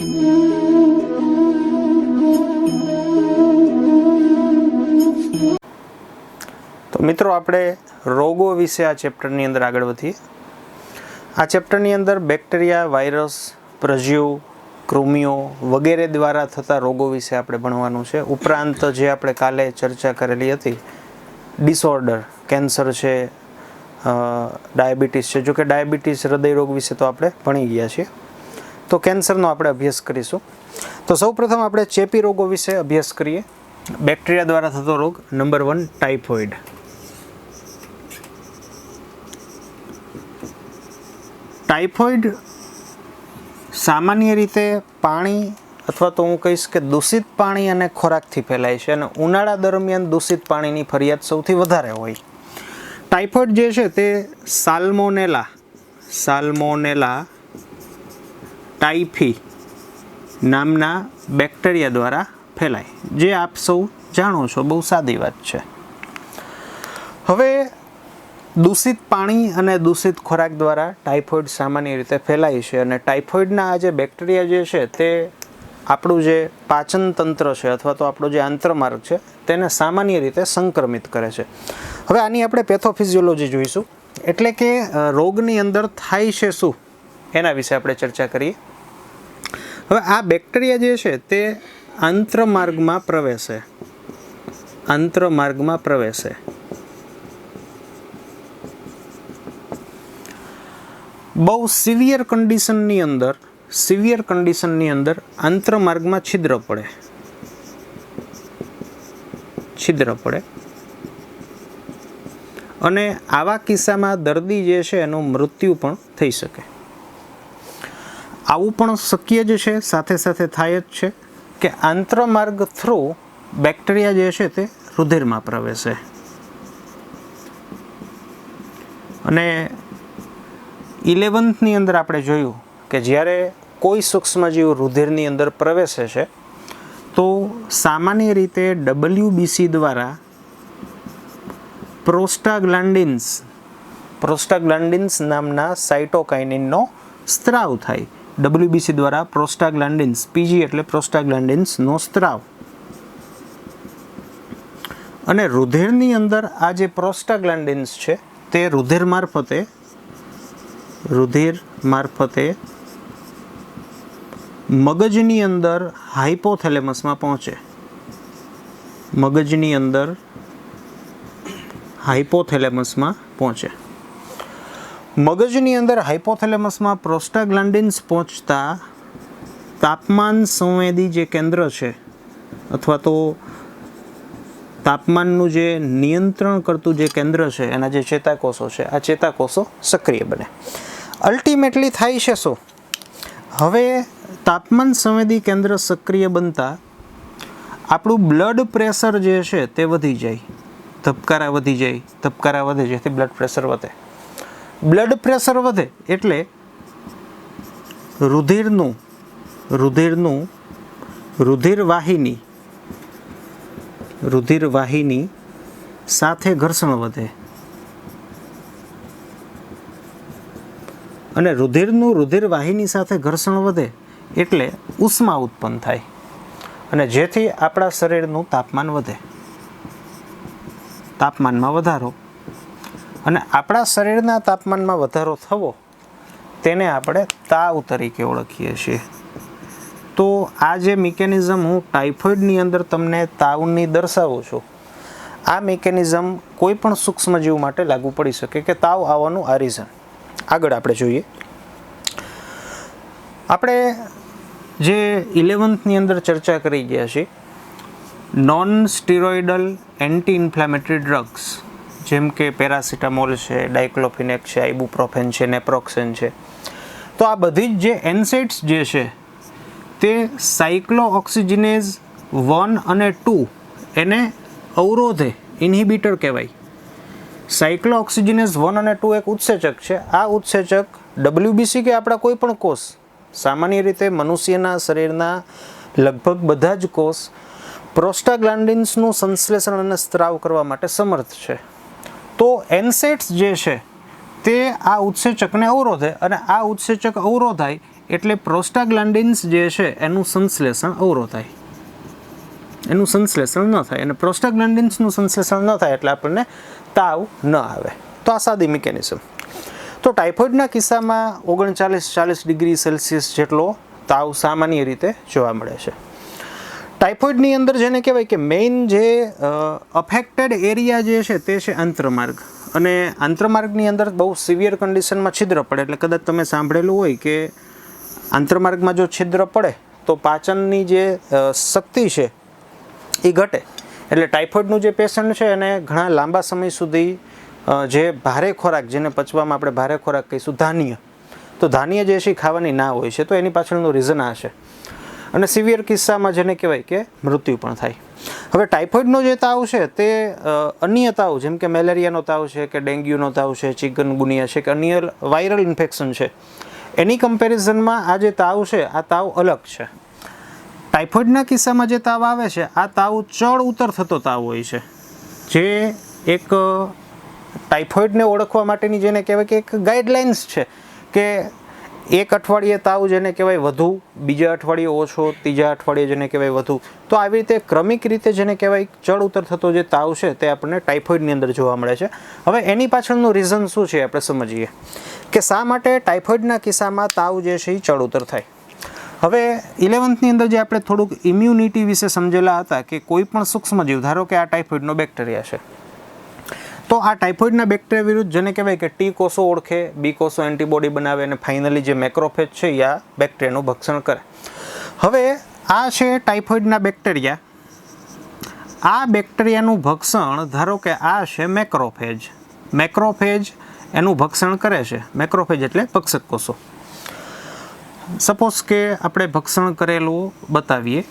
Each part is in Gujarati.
તો મિત્રો આપણે રોગો વિશે આ ચેપ્ટરની અંદર આગળ વધીએ. આ ચેપ્ટરની અંદર બેક્ટેરિયા, વાયરસ, પ્રજીવ, કૃમિઓ વગેરે દ્વારા થતા રોગો વિશે આપણે ભણવાનું છે. ઉપરાંત જે આપણે કાલે ચર્ચા કરેલી હતી ડિસઓર્ડર, કેન્સર છે, ડાયાબિટીસ છે. જો કે ડાયાબિટીસ, હૃદય રોગ વિશે તો આપણે ભણી ગયા છીએ. તો કેન્સરનો આપણે અભ્યાસ કરીશું. તો સૌપ્રથમ આપણે ચેપી રોગો વિશે અભ્યાસ કરીએ. બેક્ટેરિયા દ્વારા થતો રોગ નંબર 1 ટાઇફોઇડ. ટાઇફોઇડ સામાન્ય રીતે પાણી અથવા તો હું કહીશ કે દૂષિત પાણી અને ખોરાકથી ફેલાય છે અને ઉનાળા દરમિયાન દૂષિત પાણીની ફરિયાદ સૌથી વધારે હોય. ટાઇફોઇડ જે છે તે સાલ્મોનેલા ટાઇફી નામના બેક્ટેરિયા દ્વારા ફેલાય, જે આપ સૌ જાણો છો, બહુ સાદી વાત છે. હવે દૂષિત પાણી અને દૂષિત ખોરાક દ્વારા ટાઇફોઇડ સામાન્ય રીતે ફેલાય છે અને ટાઇફોઇડના આ જે બેક્ટેરિયા જે છે તે આપણું જે પાચન તંત્ર છે અથવા તો આપણો જે આંતરમાર્ગ છે તેને સામાન્ય રીતે સંક્રમિત કરે છે. હવે આની આપણે પેથોફિઝિયોલોજી જોઈશું, એટલે કે રોગની અંદર થાય છે શું એના વિશે આપણે ચર્ચા કરીએ. હવે આ બેક્ટેરિયા જે છે તે આંતરમાર્ગમાં પ્રવેશે. બહુ સિવિયર કન્ડિશનની અંદર આંતરમાર્ગમાં છિદ્ર પડે અને આવા કિસ્સામાં દર્દી જે છે એનું મૃત્યુ પણ થઈ શકે. આવું પણ શક્ય જ છે, સાથે સાથે થાય જ છે કે આંતરમાર્ગ થ્રુ બેક્ટેરિયા જે છે તે રુધિરમાં પ્રવેશે અને 11th અંદર આપણે જોયું કે જ્યારે કોઈ સૂક્ષ્મજીવ રુધિરની અંદર પ્રવેશે છે તો સામાન્ય રીતે WBC દ્વારા પ્રોસ્ટાગ્લાન્ડિન્સ નામના સાઇટોકાઇનિનનો સ્ત્રાવ થાય. WBC દ્વારા પ્રોસ્ટાગ્લાન્ડિન્સ, PG એટલે પ્રોસ્ટાગ્લાન્ડિન્સનો સ્ત્રાવ. અને રુધિરની અંદર આ જે પ્રોસ્ટાગ્લાન્ડિન્સ છે તે રુધિર મારફતે મગજની અંદર હાઇપોથેલેમસમાં પહોંચે. મગજની અંદર હાઇપોથેલેમસમાં પ્રોસ્ટાગ્લાન્ડિન્સ પહોંચતા તાપમાન સંવેદી જે કેન્દ્ર છે અથવા તો તાપમાનનું જે નિયંત્રણ કરતું જે કેન્દ્ર છે એના જે ચેતાકોષો છે, આ ચેતાકોષો સક્રિય બને. અલ્ટિમેટલી થાય છે શું? હવે તાપમાન સંવેદી કેન્દ્ર સક્રિય બનતા આપણું બ્લડ પ્રેશર જે છે તે વધી જાય, ધબકારા વધે જેથી બ્લડ પ્રેશર વધે. બ્લડ પ્રેશર વધે એટલે રુધિરવાહિની સાથે ઘર્ષણ વધે અને રુધિરવાહિની સાથે ઘર્ષણ વધે એટલે ઉષ્મા ઉત્પન્ન થાય અને જેથી આપણા શરીરનું તાપમાન વધે. તાપમાનમાં વધારો અને આપણા શરીરના તાપમાનમાં વધારો થવો તેને આપણે તાવ તરીકે ઓળખીએ છીએ. તો આ જે મિકેનિઝમ હું ટાઇફોઇડની અંદર તમને તાવની દર્શાવું છું, આ મિકેનિઝમ કોઈ પણ સૂક્ષ્મજીવ માટે લાગુ પડી શકે કે તાવ આવવાનું આ રીઝન. આગળ આપણે જોઈએ. આપણે જે 11th અંદર ચર્ચા કરી ગયા છીએ non steroidal anti inflammatory drugs, જેમ કે પેરાસિટામોલ છે, ડાયક્લોફિનેક છે, આઇબુપ્રોફેન છે, નેપ્રોક્સેન છે. તો આ બધી જ જે એનસેડ્સ જે છે તે સાયક્લોઓક્સિજનેઝ 1 અને 2 એને અવરોધે, ઇન્હિબિટર કહેવાય. સાયક્લોઓક્સિજનેઝ 1 અને 2 એક ઉત્સેચક છે. આ ઉત્સેચક WBC કે આપણા કોઈ પણ કોષ, સામાન્ય રીતે મનુષ્યના શરીરના લગભગ બધા જ કોષ પ્રોસ્ટાગ્લાન્ડિન્સનું સંશ્લેષણ અને સ્ત્રાવ કરવા માટે સમર્થ છે. તો એનસેડ્સ જે છે તે આ ઉત્સેચકને અવરોધે અને આ ઉત્સેચક અવરોધાય એટલે પ્રોસ્ટાગ્લાન્ડિન્સ જે છે એનું સંશ્લેષણ અવરોધાય, એનું સંશ્લેષણ ન થાય, અને પ્રોસ્ટાગ્લાન્ડિન્સનું સંશ્લેષણ ન થાય એટલે આપણને તાવ ન આવે. તો આ સાદી મિકેનિઝમ. તો ટાઇફોઇડના કિસ્સામાં 39-40 ડિગ્રી સેલ્સિયસ જેટલો તાવ સામાન્ય રીતે જોવા મળે છે. ટાઇફોઇડની અંદર જેને કહેવાય કે મેઇન જે અફેક્ટેડ એરિયા જે છે તે છે આંત્રમાર્ગ, અને આંત્રમાર્ગની અંદર બહુ સિવિયર કન્ડિશનમાં છિદ્ર પડે, એટલે કદાચ તમે સાંભળેલું હોય કે આંત્રમાર્ગમાં જો છિદ્ર પડે તો પાચનની જે શક્તિ છે એ ઘટે. એટલે ટાઇફોઇડનું જે પેશન્ટ છે એને ઘણા લાંબા સમય સુધી જે ભારે ખોરાક, જેને પચવામાં આપણે ભારે ખોરાક કહીશું ધાન્ય, તો ધાન્ય જે છે ખાવાની ના હોય છે, તો એની પાછળનું રીઝન આ છે. અને સિવિયર કિસ્સામાં જેને કહેવાય કે મૃત્યુ પણ થાય. હવે ટાઇફોઇડનો જે તાવ છે તે અન્ય તાવ જેમ કે મેલેરિયાનો તાવ છે કે ડેન્ગ્યુનો તાવ છે, ચિકનગુનિયા છે કે અન્ય વાયરલ ઇન્ફેક્શન છે, એની કમ્પેરિઝનમાં આ જે તાવ છે આ તાવ અલગ છે. ટાઇફોઇડના કિસ્સામાં જે તાવ આવે છે આ તાવ ચડ ઉતર થતો તાવ હોય છે, જે એક ટાઇફોઇડને ઓળખવા માટેની જેને કહેવાય કે એક ગાઈડલાઇન્સ છે કે એક અઠવાડિયે તાવ જેને કહેવાય વધુ, બીજા અઠવાડિયે ઓછો, ત્રીજા અઠવાડિયે જેને કહેવાય વધુ. તો આવી રીતે ક્રમિક રીતે જેને કહેવાય ચડ ઉતર થતો જે તાવ છે તે આપણને ટાઇફોઇડની અંદર જોવા મળે છે. હવે એની પાછળનું રીઝન શું છે આપણે સમજીએ કે શા માટે ટાઇફોઇડના કિસ્સામાં તાવ જે છે એ ચડ ઉતર થાય. હવે 11th ની અંદર જે આપણે થોડુંક ઇમ્યુનિટી વિશે સમજેલા હતા કે કોઈ પણ સૂક્ષ્મજીવ, ધારો કે આ ટાઇફોઇડનો બેક્ટેરિયા છે, તો આ ટાઇફોઇડના બેક્ટેરિયા વિરુદ્ધ જેને કહેવાય કે ટી કોષો ઓળખે, બી કોષો એન્ટીબોડી બનાવે, અને ફાઇનલી જે મેક્રોફેજ છે એ આ બેક્ટેરિયાનું ભક્ષણ કરે. હવે આ છે ટાઇફોઇડના બેક્ટેરિયા. આ બેક્ટેરિયાનું ભક્ષણ ધારો કે આ છે મેક્રોફેજ. મેક્રોફેજ એનું ભક્ષણ કરે છે. મેક્રોફેજ એટલે ભક્ષક કોષો. સપોઝ કે આપણે ભક્ષણ કરેલું બતાવીએ.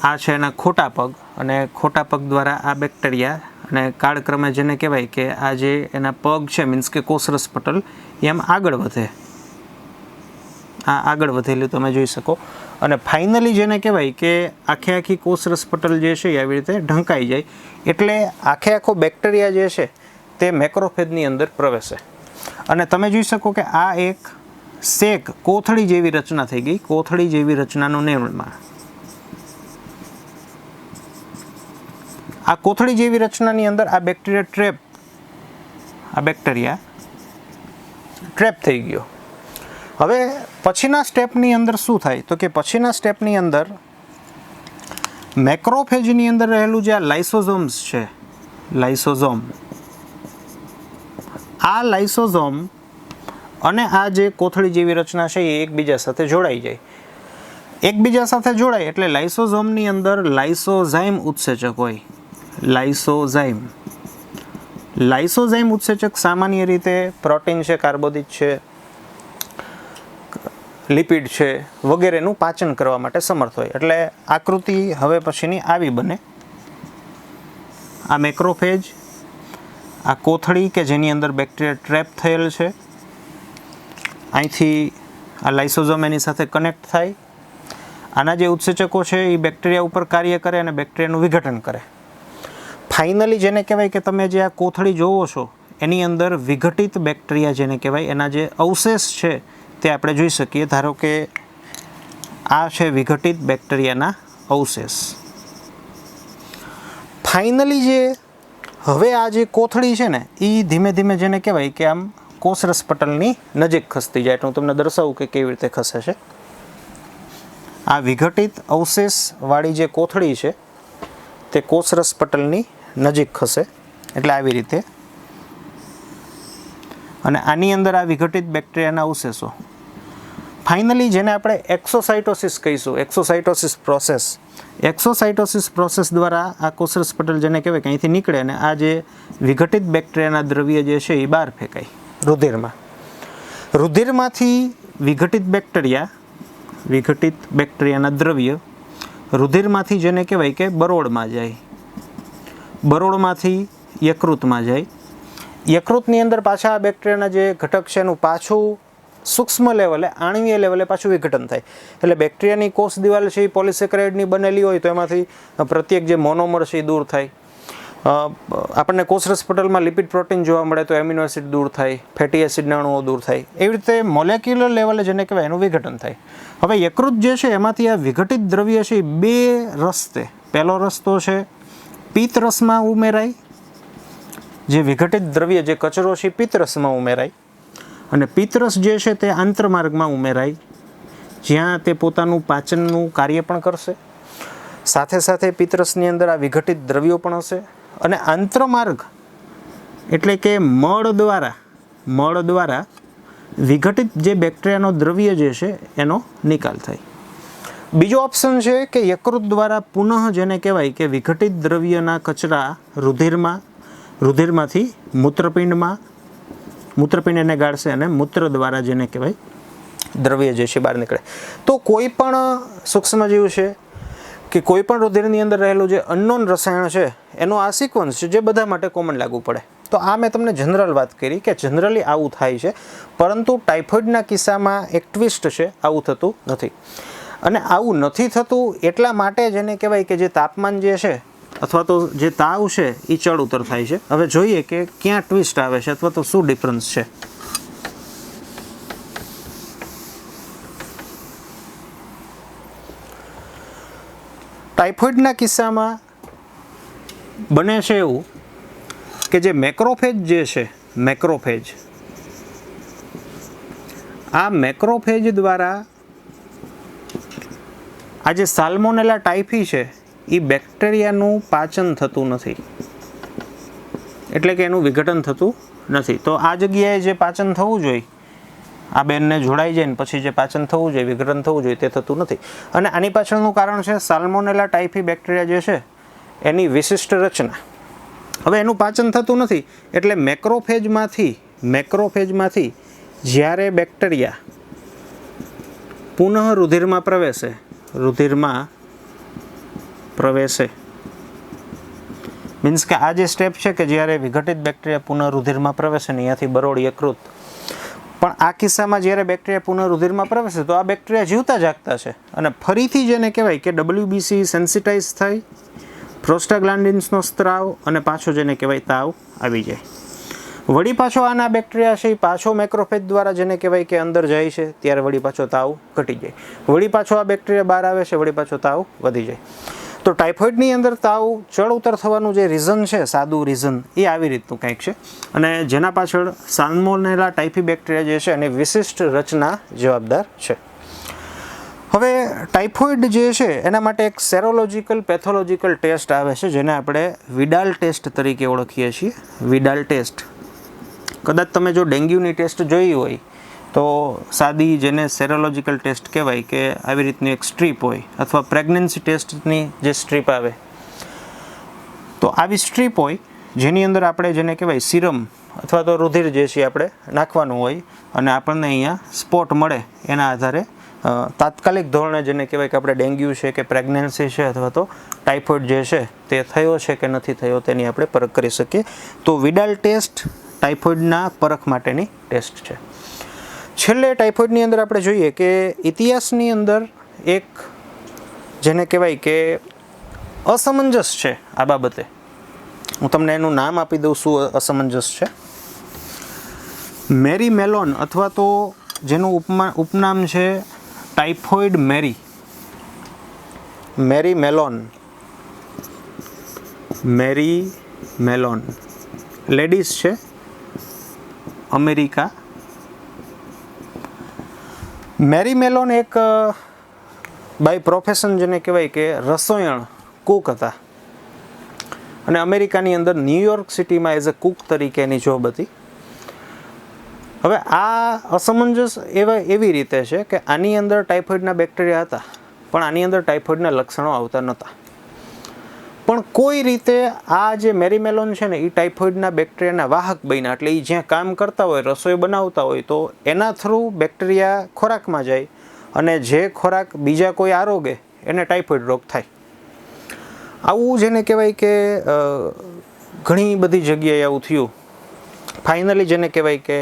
આ છે એના ખોટા પગ, અને ખોટા પગ દ્વારા આ બેક્ટેરિયા અને કાળક્રમે જેને કહેવાય કે આ જે એના પગ છે, મીન્સ કે કોષરસ પટલ, એમ આગળ વધે. આ આગળ વધેલું તમે જોઈ શકો, અને ફાઇનલી જેને કહેવાય કે આખી કોષરસ પટલ જે છે એ આવી રીતે ઢંકાઈ જાય, એટલે આખો બેક્ટેરિયા જે છે તે મેક્રોફેજની અંદર પ્રવેશે. અને તમે જોઈ શકો કે આ એક શેક કોથળી જેવી રચના થઈ ગઈ, કોથળી જેવી રચનાનું નિર્માણ. આ કોથળી જેવી રચનાની અંદર આ બેક્ટેરિયા ટ્રેપ થઈ ગયો. હવે પછીના સ્ટેપની અંદર શું થાય તો કે પછીના સ્ટેપની અંદર મેક્રોફેજની અંદર રહેલું જે આ લાઇસોઝોમ્સ છે, લાઇસોઝોમ, આ લાઇસોઝોમ અને આ જે કોથળી જેવી રચના છે એ એકબીજા સાથે જોડાઈ જાય. એકબીજા સાથે જોડાય એટલે લાઇસોઝોમની અંદર લાઇસોઝાઇમ ઉત્સેચક હોય. લાઇસોઝાઇમ ઉત્સેચક સામાન્ય રીતે પ્રોટીન છે, કાર્બોદિત છે, લિપિડ છે વગેરેનું પાચન કરવા માટે સમર્થ હોય. એટલે આકૃતિ હવે પછીની આવી બને. આ મેક્રોફેજ, આ કોથળી કે જેની અંદર બેક્ટેરિયા ટ્રેપ થયેલ છે, અહીંથી આ લાઇસોઝોમ એની સાથે કનેક્ટ થાય. આના જે ઉત્સેચકો છે એ બેક્ટેરિયા ઉપર કાર્ય કરે અને બેક્ટેરિયાનું વિઘટન કરે. ફાઇનલી જેને કહેવાય કે તમે જે આ કોથળી જોવો છો એની અંદર વિઘટિત બેક્ટેરિયા જેને કહેવાય એના જે અવશેષ છે તે આપણે જોઈ શકીએ. ધારો કે આ છે વિઘટિત બેક્ટેરિયાના અવશેષ. ફાઇનલી જે હવે આ જે કોથળી છે ને એ ધીમે ધીમે જેને કહેવાય કે આમ કોષરસ પટલની નજીક ખસતી જાય. એટલે હું તમને દર્શાવું કે કેવી રીતે ખસે છે. આ વિઘટિત અવશેષવાળી જે કોથળી છે તે કોષરસ પટલની નજીક ખસે, એટલે આવી રીતે. અને આની અંદર આ વિઘટિત બેક્ટેરિયાના અવશેષો ફાઇનલી જેને આપણે એક્સોસાઇટોસિસ કહીશું, એક્સોસાઇટોસિસ પ્રોસેસ દ્વારા આ કોષરસ પટલ જેને કહેવાય કે અહીંથી નીકળે અને આ જે વિઘટિત બેક્ટેરિયાના દ્રવ્ય જે છે એ બહાર ફેંકાય રુધિરમાં. રુધિરમાંથી વિઘટિત બેક્ટેરિયાના દ્રવ્ય રુધિરમાંથી જેને કહેવાય કે બરોળમાં જાય, બરોળમાંથી યકૃતમાં જાય. યકૃતની અંદર પાછા આ બેક્ટેરિયાના જે ઘટક છે એનું પાછું સૂક્ષ્મ લેવલે, આણ્વીય લેવલે પાછું વિઘટન થાય. એટલે બેક્ટેરિયાની કોષ દિવાલ છે એ પોલિસેકેરાઇડની બનેલી હોય તો એમાંથી પ્રત્યેક જે મોનોમર છે એ દૂર થાય. આપણને કોષરસ પટલમાં લિપિડ પ્રોટીન જોવા મળે તો એમિનો એસિડ દૂર થાય, ફેટી એસિડના અણુઓ દૂર થાય. એવી રીતે મોલેક્યુલર લેવલે જેને કહેવાય એનું વિઘટન થાય. હવે યકૃત જે છે એમાંથી આ વિઘટિત દ્રવ્ય છે એ 2 રસ્તે. પહેલો રસ્તો છે પિત્ત રસમાં ઉમેરાય, જે વિઘટિત દ્રવ્ય જે કચરો છે પિત્ત રસમાં ઉમેરાય, અને પિત્ત રસ જે છે તે આંતરમાર્ગમાં ઉમેરાય, જ્યાં તે પોતાનું પાચનનું કાર્ય પણ કરશે. સાથે સાથે પિત્ત રસની અંદર આ વિઘટિત દ્રવ્યો પણ હશે, અને આંતરમાર્ગ એટલે કે મળ દ્વારા વિઘટિત જે બેક્ટેરિયાનો દ્રવ્ય જે છે એનો નિકાલ થાય. બીજો ઓપ્શન છે કે યકૃત દ્વારા પુનઃ જેને કહેવાય કે વિઘટિત દ્રવ્યના કચરા રુધિરમાંથી મૂત્રપિંડ એને ગાળશે અને મૂત્ર દ્વારા જેને કહેવાય દ્રવ્ય જે છે બહાર નીકળે. તો કોઈ પણ સૂક્ષ્મજીવ છે કે કોઈ પણ રુધિરની અંદર રહેલું જે અનનોન રસાયણ છે એનો આ સિક્વન્સ છે જે બધા માટે કોમન લાગુ પડે. તો આ મેં તમને જનરલ વાત કરી કે જનરલી આવું થાય છે, પરંતુ ટાઇફોઇડના કિસ્સામાં એક ટ્વિસ્ટ છે, આવું થતું નથી. અને આવું નથી થતું એટલા માટે જેને કહેવાય કે જે તાપમાન જે છે અથવા તો જે તાવ છે એ ચડ ઉતર થાય છે. હવે જોઈએ કે ક્યાં ટ્વિસ્ટ આવે છે અથવા તો શું ડિફરન્સ છે. ટાઇફોઇડના કિસ્સામાં બને છે એવું કે જે મેક્રોફેજ જે છે આ મેક્રોફેજ દ્વારા આ જે સાલ્મોનેલા ટાઇફી છે એ બેક્ટેરિયાનું પાચન થતું નથી, એટલે કે એનું વિઘટન થતું નથી. તો આ જગ્યાએ જે પાચન થવું જોઈએ, આ બેનને જોડાઈ જાય ને પછી જે પાચન થવું જોઈએ, વિઘટન થવું જોઈએ તે થતું નથી. અને આની પાછળનું કારણ છે સાલ્મોનેલા ટાઇફી બેક્ટેરિયા જે છે એની વિશિષ્ટ રચના. હવે એનું પાચન થતું નથી એટલે મેક્રોફેજમાંથી જ્યારે બેક્ટેરિયા પુનઃ રુધિરમાં પ્રવેશે મીન્સ કે આ જે સ્ટેપ છે કે જ્યારે વિઘટિત બેક્ટેરિયા પુનઃ રુધિરમાં પ્રવેશે ને અહીંયાથી બરોળ યકૃત, પણ આ કિસ્સામાં જ્યારે બેક્ટેરિયા પુનઃ રુધિરમાં પ્રવેશે તો આ બેક્ટેરિયા જીવતા જાગતા છે અને ફરીથી જેને કહેવાય કે WBC સેન્સિટાઇઝ થઈ, પ્રોસ્ટાગ્લાન્ડિન્સનો સ્ત્રાવ અને પાછો જેને કહેવાય તાવ આવી જાય. વળી પાછો આના બેક્ટેરિયા છે એ પાછો મેક્રોફેજ દ્વારા જેને કહેવાય કે અંદર જાય છે ત્યારે વળી પાછો તાવ ઘટી જાય. વળી પાછો આ બેક્ટેરિયા બહાર આવે છે, વળી પાછો તાવ વધી જાય. તો ટાઇફોઇડની અંદર તાવ ચડ ઉતર થવાનું જે રીઝન છે, સાદું રીઝન, એ આવી રીતનું કંઈક છે. અને જેના પાછળ સાલ્મોનેલા ટાઇફી બેક્ટેરિયા જે છે એની વિશિષ્ટ રચના જવાબદાર છે. હવે ટાઇફોઇડ જે છે એના માટે એક સેરોલોજિકલ પેથોલોજિકલ ટેસ્ટ આવે છે જેને આપણે વિડાલ ટેસ્ટ તરીકે ઓળખીએ છીએ. વિડાલ ટેસ્ટ કદાચ તમે જો ડેન્ગ્યુની ટેસ્ટ જોઈ હોય તો સાદી જેને સેરોલોજિકલ ટેસ્ટ કહેવાય કે આવી રીતની એક સ્ટ્રીપ હોય, અથવા પ્રેગ્નન્સી ટેસ્ટની જે સ્ટ્રીપ આવે તો આવી સ્ટ્રીપ હોય જેની અંદર આપણે જેને કહેવાય સિરમ અથવા તો રુધિર જે છે આપણે નાખવાનું હોય અને આપણને અહીંયા સ્પોટ મળે એના આધારે તાત્કાલિક ધોરણે જેને કહેવાય કે આપણે ડેન્ગ્યુ છે કે પ્રેગ્નન્સી છે અથવા તો ટાઇફોઇડ જે છે તે થયો છે કે નથી થયો તેની આપણે પરખ કરી શકીએ. તો વિડાલ ટેસ્ટ ટાઇફોઇડના પરખ માટેની ટેસ્ટ છે. છેલ્લે ટાઇફોઇડની અંદર આપણે જોઈએ કે ઇતિહાસની અંદર એક જેને કહેવાય કે અસમંજસ છે આ બાબતે. હું તમને એનું નામ આપી દઉં શું અસમંજસ છે. મેરી મેલોન અથવા તો જેનું ઉપનામ છે ટાઇફોઇડ મેરી મેલોન લેડીઝ છે, અમેરિકા. મેરી મેલોન એક બાય પ્રોફેશન જેને કહેવાય કે રસોઈણ કૂક હતા અને અમેરિકાની અંદર ન્યૂયોર્ક સિટીમાં એઝ અ કૂક તરીકેની જોબ હતી. હવે આ અસમંજસ એવી રીતે છે કે આની અંદર ટાઇફોઇડના બેક્ટેરિયા હતા પણ આની અંદર ટાઇફોઇડના લક્ષણો આવતા નહોતા. પણ કોઈ રીતે આ જે મેરી મેલોન છે ને એ ટાઇફોઇડના બેક્ટેરિયાના વાહક બન્યા, એટલે એ જ્યાં કામ કરતા હોય, રસોઈ બનાવતા હોય તો એના થ્રુ બેક્ટેરિયા ખોરાકમાં જાય અને જે ખોરાક બીજા કોઈ આરોગે એને ટાઇફોઇડ રોગ થાય. આવું જેને કહેવાય કે ઘણી બધી જગ્યાએ આવું થયું. ફાઇનલી જેને કહેવાય કે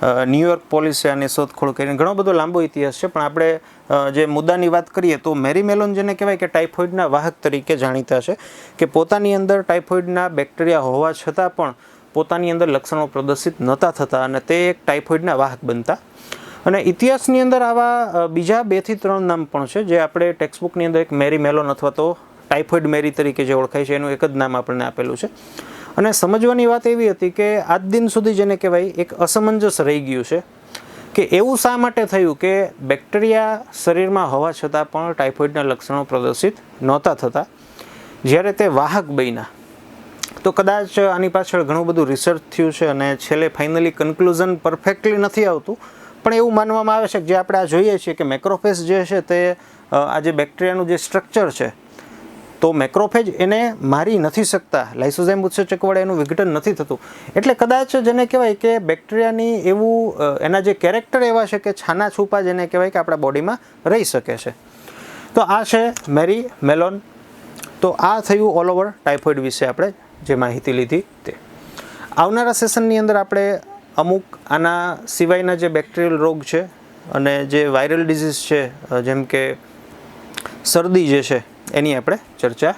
ન્યૂયોર્ક પોલીસે આની શોધખોળ કરીને, ઘણો બધો લાંબો ઇતિહાસ છે પણ આપણે જે મુદ્દાની વાત કરીએ તો મેરી મેલોન જેને કહેવાય કે ટાઇફોઇડના વાહક તરીકે જાણીતા છે કે પોતાની અંદર ટાઇફોઇડના બેક્ટેરિયા હોવા છતાં પણ પોતાની અંદર લક્ષણો પ્રદર્શિત નહોતા થતા અને તે એક ટાઇફોઇડના વાહક બનતા. અને ઇતિહાસની અંદર આવા બીજા 2 થી 3 નામ પણ છે જે આપણે ટેક્સ્ટબુકની અંદર એક મેરી મેલોન અથવા તો ટાઇફોઇડ મેરી તરીકે જે ઓળખાય છે એનું એક જ નામ આપણને આપેલું છે. અને સમજવાની વાત એવી હતી કે આજ દિન સુધી જેને કહેવાય એક અસમંજસ રહી ગયું છે કે એવું શા માટે થયું કે બેક્ટેરિયા શરીરમાં હોવા છતાં પણ ટાઇફોઇડના લક્ષણો પ્રદર્શિત નહોતા થતા જ્યારે તે વાહક બન્યા. તો કદાચ આની પાછળ ઘણું બધું રિસર્ચ થયું છે અને છેલ્લે ફાઇનલી કન્ક્લુઝન પરફેક્ટલી નથી આવતું, પણ એવું માનવામાં આવે છે કે જે આપણે આ જોઈએ છીએ કે મેક્રોફેજ જે છે તે આ જે બેક્ટેરિયાનું જે સ્ટ્રક્ચર છે તો મેક્રોફેજ એને મારી નથી શકતા, લાઇસોઝાઇમ ઉત્સેચક વડે એનું વિઘટન નથી થતું. એટલે કદાચ જેને કહેવાય કે બેક્ટેરિયાની એવું એના જે કેરેક્ટર એવા છે કે છાના છૂપા જેને કહેવાય કે આપણા બોડીમાં રહી શકે છે. તો આ છે મેરી મેલોન. તો આ થયું ઓલ ઓવર ટાઇફોઇડ વિશે આપણે જે માહિતી લીધી તે. આવનારા સેશનની અંદર આપણે અમુક આના સિવાયના જે બેક્ટેરિયલ રોગ છે અને જે વાયરલ ડિઝીઝ છે જેમ કે શરદી જે છે એની આપણે ચર્ચા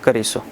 કરીશું.